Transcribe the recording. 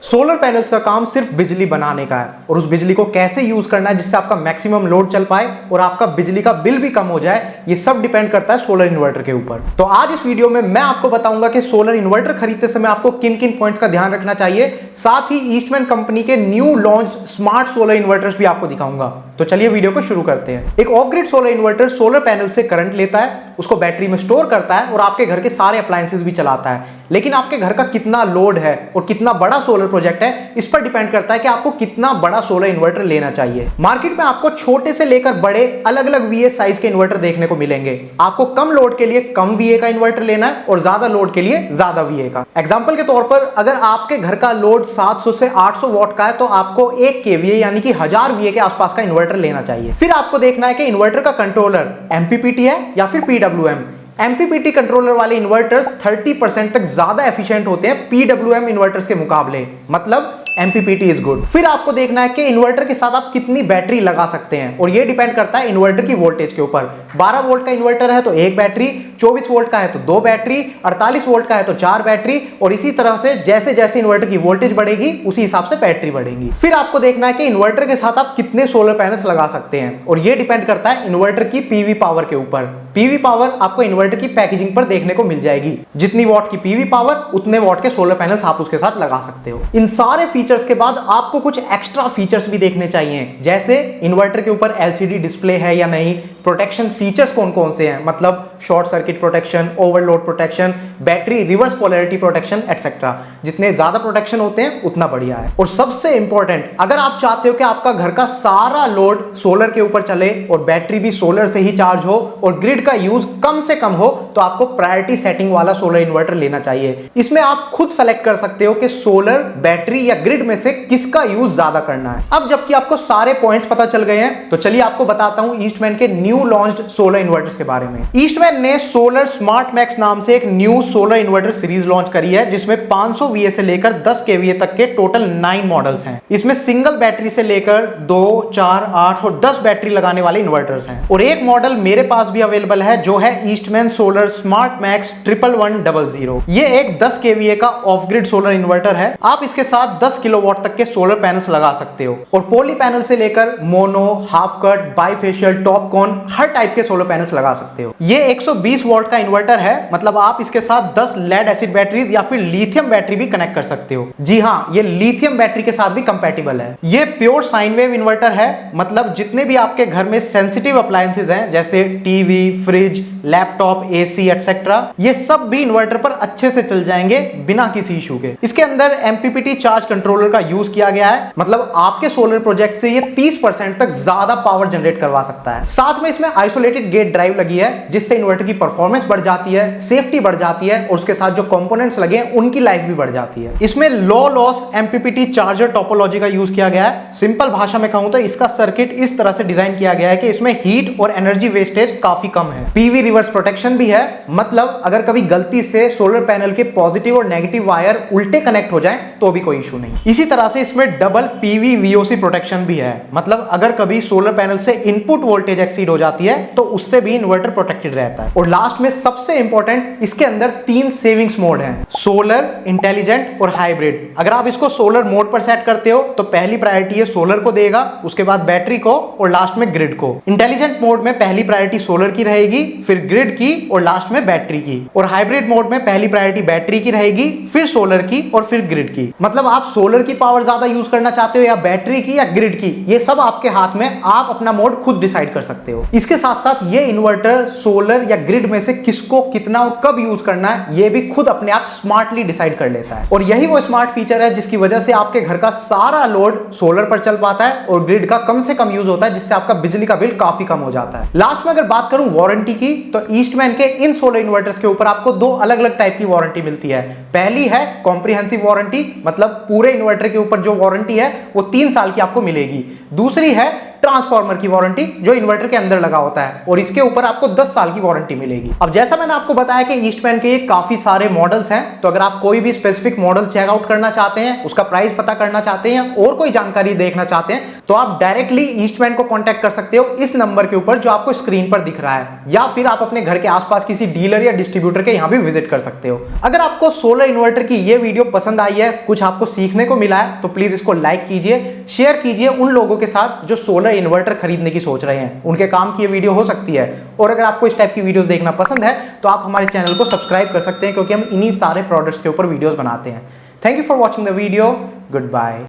Solar panels का काम सिर्फ बिजली बनाने का है और उस बिजली को कैसे यूज करना है जिससे आपका मैक्सिमम लोड चल पाए और आपका बिजली का बिल भी कम हो जाए, ये सब डिपेंड करता है सोलर इन्वर्टर के ऊपर। तो आज इस वीडियो में मैं आपको बताऊंगा कि सोलर इन्वर्टर खरीदते समय आपको किन किन पॉइंट्स का ध्यान रखना चाहिए, साथ ही ईस्टमैन कंपनी के new launch smart solar inverters भी आपको दिखाऊंगा। तो चलिए वीडियो को शुरू करते हैं। एक of grid solar inverter solar panel से करंट लेता है, उसको बैटरी में स्टोर करता है और आपके घर के सारे अप्लायंसेस भी चलाता है। लेकिन आपके घर का कितना लोड है और कितना बड़ा सोलर प्रोजेक्ट है, इस पर डिपेंड करता है कि आपको कितना बड़ा सोलर इन्वर्टर लेना चाहिए। मार्केट में आपको छोटे से लेकर बड़े अलग अलग VA साइज के इन्वर्टर देखने को मिलेंगे। आपको कम लोड के लिए कम VA का इन्वर्टर लेना है और ज्यादा लोड के लिए ज्यादा VA का। एग्जांपल के तौर पर अगर आपके घर का लोड 700 से 800 वॉट का है तो आपको 1 kVA यानी कि 1000 VA के आसपास का इन्वर्टर लेना चाहिए। फिर आपको देखना है कि इन्वर्टर का कंट्रोलर MPPT है या फिर PWM। MPPT कंट्रोलर वाले इन्वर्टर्स 30% तक ज्यादा एफिशिएंट होते हैं PWM इन्वर्टर्स के मुकाबले, मतलब MPPT इज गुड। फिर आपको देखना है कि इन्वर्टर के साथ आप कितनी बैटरी लगा सकते हैं और ये डिपेंड करता है इन्वर्टर की वोल्टेज के ऊपर। 12 वोल्ट का इन्वर्टर है तो 1 बैटरी, 24 वोल्ट का है तो 2 बैटरी, 48 वोल्ट का है तो 4 बैटरी, और इसी तरह से जैसे जैसे इन्वर्टर की वोल्टेज बढ़ेगी उसी हिसाब से बैटरी बढ़ेगी। फिर आपको देखना है कि इन्वर्टर के साथ आप कितने सोलर पैनल्स लगा सकते हैं और ये डिपेंड करता है इन्वर्टर की PV पावर के ऊपर। PV पावर आपको इन्वर्टर की पैकेजिंग पर देखने को मिल जाएगी। जितनी वॉट की PV पावर उतने वॉट के सोलर पैनल्स आप उसके साथ लगा सकते हो। इन सारे फीचर्स के बाद आपको कुछ एक्स्ट्रा फीचर्स भी देखने चाहिए, जैसे इन्वर्टर के ऊपर LCD डिस्प्ले है या नहीं, प्रोटेक्शन फीचर्स कौन कौन से हैं, मतलब short circuit protection, overload protection, battery reverse polarity protection etcetera. जितने ज्यादा प्रोटेक्शन होते हैं उतना बढ़िया है। और सबसे इंपॉर्टेंट, अगर आप चाहते हो कि आपका घर का सारा लोड सोलर के ऊपर चले और बैटरी भी सोलर से ही चार्ज हो और ग्रिड का यूज कम से कम हो, तो आपको प्रायोरिटी सेटिंग वाला सोलर इन्वर्टर लेना चाहिए। इसमें आप खुद सेलेक्ट कर सकते हो कि सोलर, बैटरी या ग्रिड में से किसका यूज ज्यादा करना है। अब जबकि आपको सारे पॉइंट्स पता चल गए हैं तो चलिए आपको बताता हूं ईस्टमैन के न्यू लॉन्च्ड सोलर इन्वर्टर्स के बारे में। ईस्टमैन ने सोलर स्मार्ट मैक्स नाम से एक new solar inverter series launch करी है, जिसमें 500 VA से लेकर 10 kVA तक के टोटल 9 मॉडल्स हैं। इसमें सिंगल बैटरी से लेकर 2, 4, 8 और 10 बैटरी लगाने वाले इन्वर्टर्स हैं। और एक मॉडल मेरे पास भी अवेलेबल है जो है ईस्टमैन सोलर स्मार्ट मैक्स 1100। ये एक 10 kVA का ऑफ ग्रिड सोलर इन्वर्टर है। आप इसके साथ 10 किलोवाट तक के सोलर पैनल्स लगा सकते हो और पॉली पैनल से लेकर mono, half cut, bifacial, TOPCon हर टाइप के सोलर पैनल्स लगा सकते हो। ये 120 वोल्ट का इन्वर्टर है, मतलब आप इसके साथ 10 लेड एसिड बैटरीज या फिर लिथियम बैटरी भी कनेक्ट कर सकते हो। जी हां, ये लिथियम बैटरी के साथ भी कंपैटिबल है। ये प्योर साइन वेव इन्वर्टर है, मतलब जितने भी आपके घर में सेंसिटिव अप्लायंसेस हैं जैसे TV, fridge, laptop, AC etcetera, ये सब भी इन्वर्टर पर अच्छे से चल जाएंगे बिना किसी इशू के। इसके अंदर MPPT चार्ज कंट्रोलर का यूज किया गया है, मतलब आपके सोलर प्रोजेक्ट से ये 30% तक ज्यादा पावर जनरेट करवा सकता है। साथ में इसमें आइसोलेटेड गेट ड्राइव लगी है, जिससे इन्वर्टर की परफॉर्मेंस बढ़ जाती है, सेफ्टी बढ़ जाती है और उसके साथ जो कंपोनेंट्स लगे हैं उनकी लाइफ भी बढ़ जाती है। इसमें लो लॉस MPPT चार्जर टोपोलॉजी का यूज किया गया है। सिंपल भाषा में कहूं तो इसका सर्किट इस तरह से डिजाइन किया गया है कि इसमें हीट और एनर्जी वेस्टेज काफी कम है। PV रिवर्स प्रोटेक्शन भी है, मतलब अगर कभी गलती से सोलर पैनल के पॉजिटिव और नेगेटिव वायर उल्टे कनेक्ट हो जाएं तो भी कोई इशू नहीं। इसी तरह से इसमें डबल PV VOC प्रोटेक्शन भी है, मतलब अगर कभी सोलर पैनल से इनपुट वोल्टेज एक्सीड हो जाती है तो उससे भी इन्वर्टर प्रोटेक्टेड रहता है। और लास्ट में सबसे इंपॉर्टेंट, इसके अंदर 3 सेविंग्स मोड हैं, सोलर, इंटेलिजेंट और हाइब्रिड। अगर आप इसको सोलर मोड पर सेट करते हो तो पहली प्रायोरिटी ये सोलर को देगा, उसके बाद बैटरी को और लास्ट में ग्रिड को। इंटेलिजेंट मोड में पहली प्रायोरिटी सोलर की रहेगी, फिर ग्रिड की और लास्ट में बैटरी की। और हाइब्रिड मोड में पहली प्रायोरिटी बैटरी की रहेगी, फिर सोलर की और फिर ग्रिड की। मतलब आप सोलर की पावर ज्यादा यूज करना चाहते हो या बैटरी की या ग्रिड की, ये सब आपके हाथ में, आप अपना मोड खुद डिसाइड कर सकते हो। इसके साथ साथ ये इन्वर्टर सोलर या ग्रिड में से किसको कितना और कब यूज करना है ये भी खुद अपने आप स्मार्टली डिसाइड कर लेता है। और यही वो स्मार्ट फीचर है जिसकी वजह से आपके घर का सारा लोड सोलर पर चल पाता है और ग्रिड का कम से कम यूज होता है, जिससे आपका बिजली का बिल काफी कम हो जाता है। लास्ट में अगर बात करूं वारंटी की, तो ईस्टमैन के इन सोलर इन्वर्टर्स के ऊपर आपको 2 अलग अलग टाइप की वारंटी मिलती है। पहली है कॉम्प्रिहेंसिव वारंटी, मतलब पूरे इन्वर्टर के ऊपर जो वारंटी है वो 3 साल की आपको मिलेगी। दूसरी है ट्रांसफार्मर की वारंटी, जो इन्वर्टर के अंदर लगा होता है, और इसके ऊपर आपको 10 साल की वारंटी मिलेगी। अब जैसा मैंने आपको बताया कि ईस्टमैन के ये काफी सारे मॉडल्स हैं, तो अगर आप कोई भी स्पेसिफिक मॉडल चेकआउट करना चाहते हैं, उसका प्राइस पता करना चाहते हैं और कोई जानकारी देखना चाहते हैं, तो आप डायरेक्टली ईस्टमैन को कांटेक्ट कर सकते हो इस नंबर के ऊपर जो आपको स्क्रीन पर दिख रहा है, या फिर आप अपने घर के आसपास किसी डीलर या डिस्ट्रीब्यूटर के यहाँ भी विजिट कर सकते हो। अगर आपको सोलर इन्वर्टर की ये वीडियो पसंद आई है, कुछ आपको सीखने को मिला है, तो प्लीज इसको लाइक कीजिए, शेयर कीजिए उन लोगों के साथ जो सोलर इन्वर्टर खरीदने की सोच रहे हैं, उनके काम की ये वीडियो हो सकती है। और अगर आपको इस टाइप की वीडियोस देखना पसंद है तो आप हमारे चैनल को सब्सक्राइब कर सकते हैं, क्योंकि हम इन्हीं सारे प्रोडक्ट्स के ऊपर वीडियोस बनाते हैं। Thank you for watching the video. Good bye.